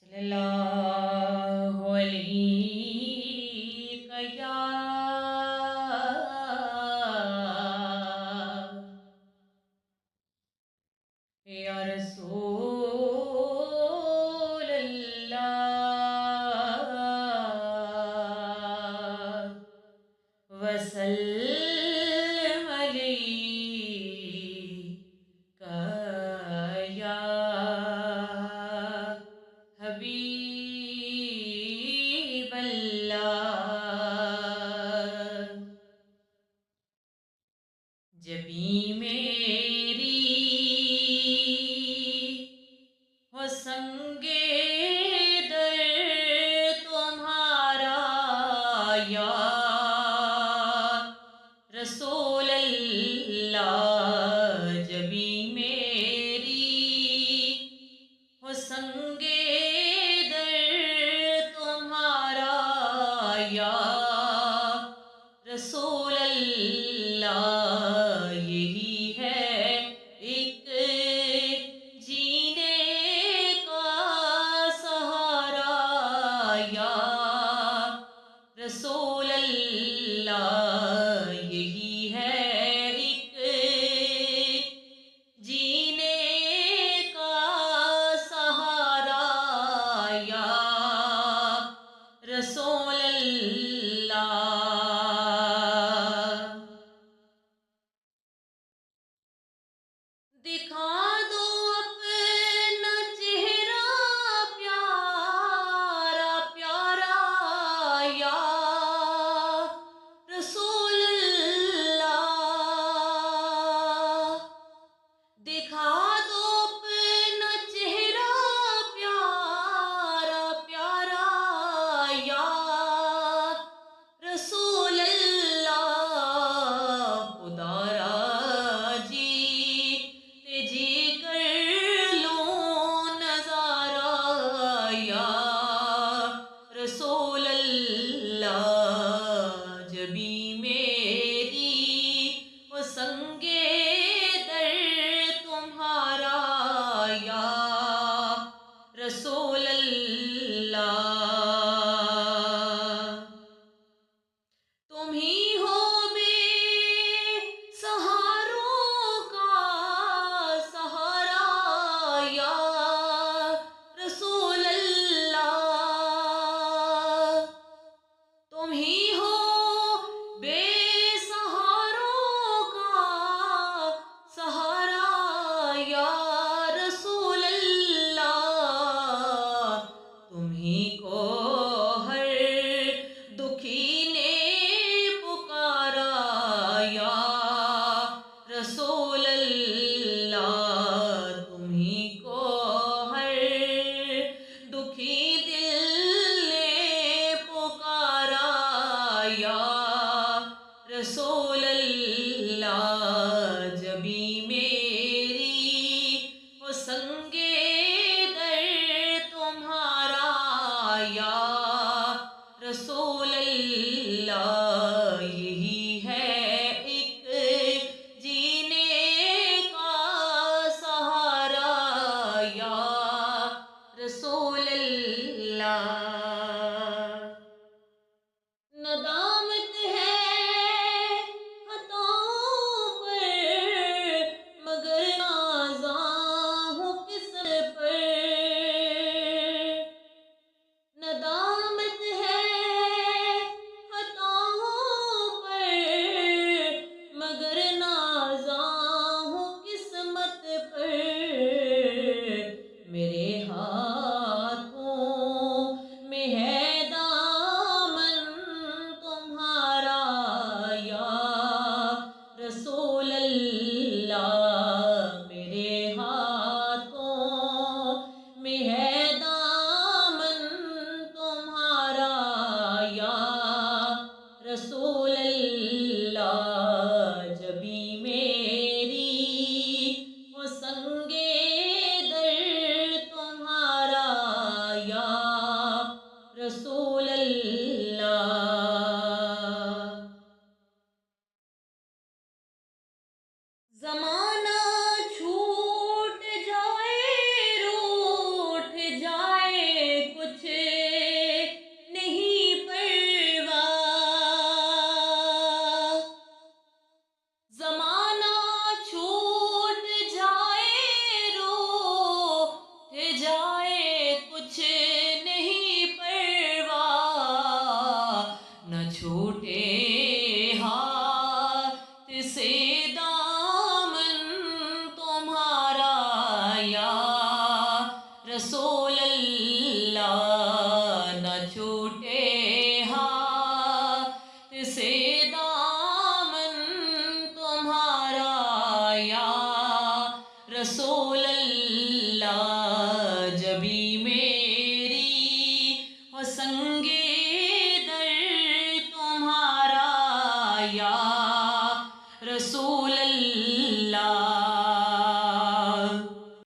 صلی اللہ علیہ یا رسول اللہ وسلم علیکہ یا حبیب اللہ جبھی میری ہو سنگے در تمہارا یا رسول اللہ جبھی میری ہو سنگے در تمہارا یا رسول اللہ یہی ہے ایک جینے کا سہارا یا رسول اللہ یہی ہے ایک جینے کا سہارا یا رسول اللہ دکھا دو اپنا چہرہ پیارا پیارا یا رسول اللہ دکھا دو اپنا چہرہ پیارا پیارا یا رسول اللہ خدا را جی کر لوں نظارہ یا رسول اللہ جبھی میری وہ سنگے در تمہارا رسول اللہ نہ چھوٹے ہاتھ سے دامن تمہارا یا رسول اللہ